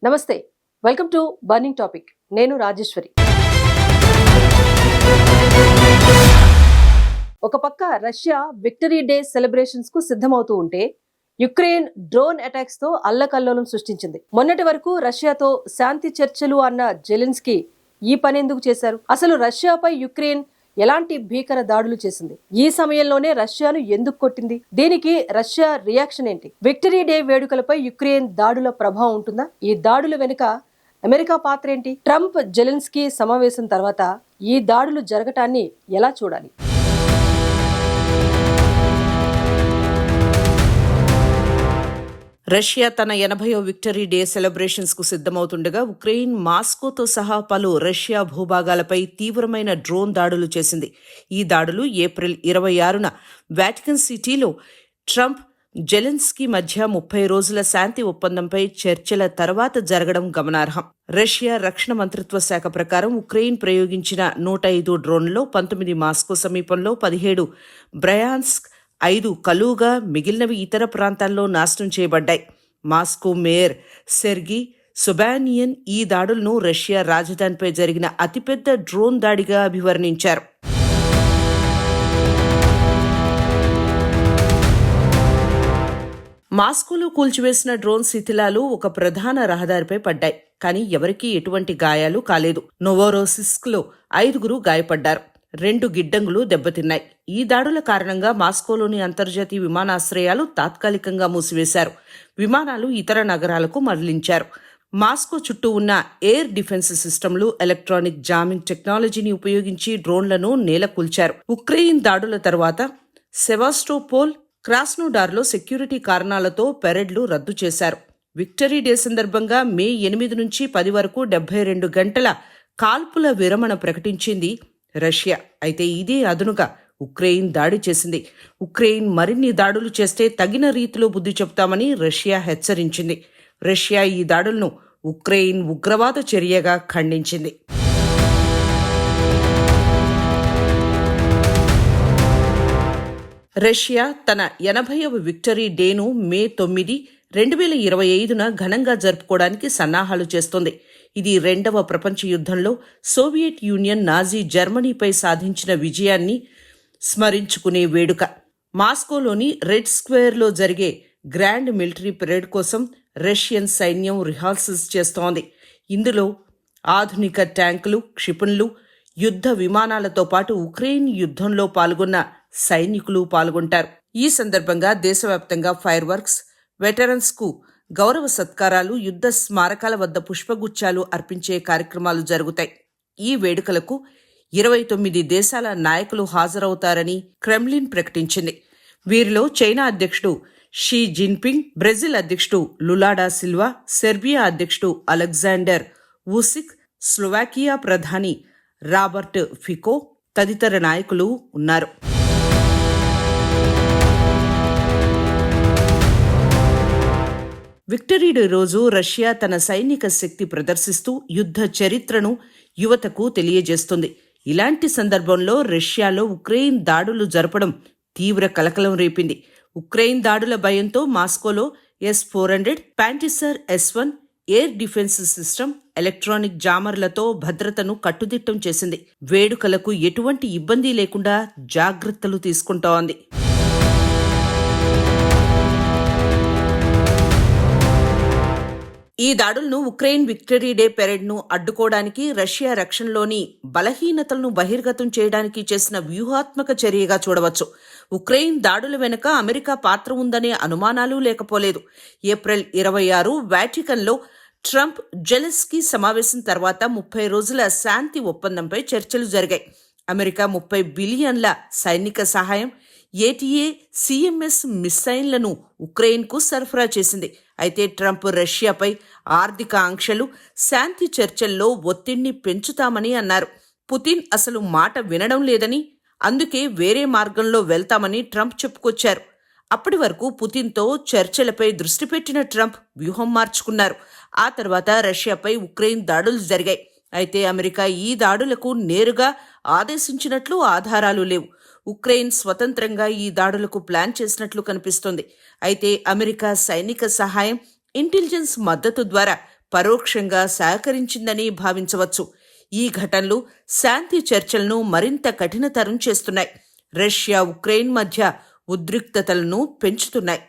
నమస్తే, welcome to burning topic. నేను రాజేశ్వరి. ఒక పక్క రష్యా విక్టరీ డే సెలబ్రేషన్స్ కు సిద్ధమవుతూ ఉంటే యుక్రెయిన్ డ్రోన్ అటాక్స్ తో అల్లకల్లోలం సృష్టించింది. మొన్నటి వరకు రష్యాతో శాంతి చర్చలు అన్న జెలెన్స్కీ ఈ పని ఎందుకు చేశారు? అసలు రష్యాపై యుక్రెయిన్ ఎలాంటి భీకర దాడులు చేసింది? ఈ సమయంలోనే రష్యాను ఎందుకు కొట్టింది? దీనికి రష్యా రియాక్షన్ ఏంటి? విక్టరీ డే వేడుకలపై యుక్రెయిన్ దాడుల ప్రభావం ఉంటుందా? ఈ దాడుల వెనుక అమెరికా పాత్ర ఏంటి? ట్రంప్ జెలెన్స్కీ సమావేశం తర్వాత ఈ దాడులు జరగటాన్ని ఎలా చూడాలి? రష్యా తన 80వ విక్టరీ డే సెలబ్రేషన్స్ కు సిద్ధమవుతుండగా ఉక్రెయిన్ మాస్కోతో సహా పలు రష్యా భూభాగాలపై తీవ్రమైన డ్రోన్ దాడులు చేసింది. ఈ దాడులు ఏప్రిల్ 26న వాటికన్ సిటీలో ట్రంప్ జెలెన్స్కీ మధ్య 30 రోజుల శాంతి ఒప్పందంపై చర్చల తర్వాత జరగడం గమనార్హం. రష్యా రక్షణ మంత్రిత్వ శాఖ ప్రకారం ఉక్రెయిన్ ప్రయోగించిన 105 డ్రోన్లలో 19 మాస్కో సమీపంలో, 17 బ్రయాన్స్క్, 5 కలూగా, మిగిలినవి ఇతర ప్రాంతాల్లో నాశనం చేయబడ్డాయి. మాస్కో మేయర్ సెర్గీ సొబానియన్ ఈ దాడులను రష్యా రాజధానిపై జరిగిన అతిపెద్ద డ్రోన్ దాడిగా అభివర్ణించారు. మాస్కోలో కూల్చివేసిన డ్రోన్ శిథిలాలు ఒక ప్రధాన రహదారిపై పడ్డాయి. కానీ ఎవరికీ ఎటువంటి గాయాలు కాలేదు. నోవోరోసిస్క్ లో 5 గాయపడ్డారు. 2 గిడ్డంగులు దెబ్బతిన్నాయి. ఈ దాడుల కారణంగా మాస్కోలోని అంతర్జాతీయ విమానాశ్రయాలు తాత్కాలికంగా మూసివేశారు. విమానాలు ఇతర నగరాలకు మరలించారు. మాస్కో చుట్టూ ఉన్న ఎయిర్ డిఫెన్స్ సిస్టమ్లు, ఎలక్ట్రానిక్ జామింగ్ టెక్నాలజీని ఉపయోగించి డ్రోన్లను నేలకూల్చారు. ఉక్రెయిన్ దాడుల తర్వాత సెవాస్టోపోల్, క్రాస్నోడార్లో సెక్యూరిటీ కారణాలతో పెరేడ్లు రద్దు చేశారు. విక్టరీ డే సందర్భంగా మే 8 నుంచి 10 వరకు 72 గంటల కాల్పుల విరమణ ప్రకటించింది రష్యా. అయితే ఇదే అదునుగా ఉక్రెయిన్ దాడి చేసింది. ఉక్రెయిన్ మరిన్ని దాడులు చేస్తే తగిన రీతిలో బుద్ధి చెబుతామని రష్యా హెచ్చరించింది. రష్యా ఈ దాడులను ఉక్రెయిన్ ఉగ్రవాద చర్యగా ఖండించింది. రష్యా తన 80వ విక్టరీ డేను మే 9, 2025న ఘనంగా జరుపుకోవడానికి సన్నాహాలు చేస్తోంది. ఇది 2వ ప్రపంచ యుద్ధంలో సోవియట్ యూనియన్ నాజీ జర్మనీపై సాధించిన విజయాన్ని స్మరించుకునే వేడుక. మాస్కోలోని రెడ్ స్క్వేర్లో జరిగే గ్రాండ్ మిలిటరీ పెరేడ్ కోసం రష్యన్ సైన్యం రిహార్సల్స్ చేస్తోంది. ఇందులో ఆధునిక ట్యాంకులు, క్షిపణులు, యుద్ధ విమానాలతో పాటు ఉక్రెయిన్ యుద్ధంలో పాల్గొన్న సైనికులు పాల్గొంటారు. ఈ సందర్భంగా దేశవ్యాప్తంగా ఫైర్ వర్క్స్, వెటరన్స్ కు గౌరవ సత్కారాలు, యుద్ధ స్మారకాల వద్ద పుష్పగుచ్చాలు అర్పించే కార్యక్రమాలు జరుగుతాయి. ఈ వేడుకలకు 29 దేశాల నాయకులు హాజరవుతారని క్రెమ్లిన్ ప్రకటించింది. వీరిలో చైనా అధ్యక్షుడు షీ జిన్పింగ్, బ్రెజిల్ అధ్యక్షుడు లులాడా సిల్వా, సెర్బియా అధ్యక్షుడు అలెగ్జాండర్ వూసిక్, స్లోవాకియా ప్రధాని రాబర్ట్ ఫికో తదితర నాయకులు ఉన్నారు. విక్టరీ డే రోజు రష్యా తన సైనిక శక్తి ప్రదర్శిస్తూ యుద్ధ చరిత్రను యువతకు తెలియజేస్తుంది. ఇలాంటి సందర్భంలో రష్యాలో ఉక్రెయిన్ దాడులు జరపడం తీవ్ర కలకలం రేపింది. ఉక్రెయిన్ దాడుల భయంతో మాస్కోలో S-400, Pantsir S-1 air defence system, electronic జామర్లతో భద్రతను కట్టుదిట్టం చేసింది. వేడుకలకు ఎటువంటి ఇబ్బంది లేకుండా జాగ్రత్తలు తీసుకుంటోంది. ఈ దాడులను ఉక్రెయిన్ విక్టరీ డే పెరేడ్ను అడ్డుకోవడానికి, రష్యా రక్షణలోని బలహీనతలను బహిర్గతం చేయడానికి చేసిన వ్యూహాత్మక చర్యగా చూడవచ్చు. ఉక్రెయిన్ దాడుల వెనుక అమెరికా పాత్ర ఉందనే అనుమానాలు లేకపోలేదు. ఏప్రిల్ 26 వాటికన్లో ట్రంప్ జెలెన్స్కీ సమావేశం తర్వాత 30 రోజుల శాంతి ఒప్పందంపై చర్చలు జరిగాయి. అమెరికా 30 బిలియన్ల సైనిక సహాయం, ATACMS మిస్సైళ్లను ఉక్రెయిన్కు సరఫరా చేసింది. అయితే ట్రంప్ రష్యాపై ఆర్థిక ఆంక్షలు, శాంతి చర్చల్లో ఒత్తిడిని పెంచుతామని అన్నారు. పుతిన్ అసలు మాట వినడం లేదని, అందుకే వేరే మార్గంలో వెళ్తామని ట్రంప్ చెప్పుకొచ్చారు. అప్పటి వరకు పుతిన్తో చర్చలపై దృష్టి పెట్టిన ట్రంప్ వ్యూహం మార్చుకున్నారు. ఆ తర్వాత రష్యాపై ఉక్రెయిన్ దాడులు జరిగాయి. అయితే అమెరికా ఈ దాడులకు నేరుగా ఆదేశించినట్లు ఆధారాలు లేవు. ఉక్రెయిన్ స్వతంత్రంగా ఈ దాడులకు ప్లాన్ చేసినట్లు కనిపిస్తోంది. అయితే అమెరికా సైనిక సహాయం, ఇంటెలిజెన్స్ మద్దతు ద్వారా పరోక్షంగా సహకరించిందని భావించవచ్చు. ఈ ఘటనలు శాంతి చర్చలను మరింత కఠినతరం చేస్తున్నాయి. రష్యా ఉక్రెయిన్ మధ్య ఉద్రిక్తతలను పెంచుతున్నాయి.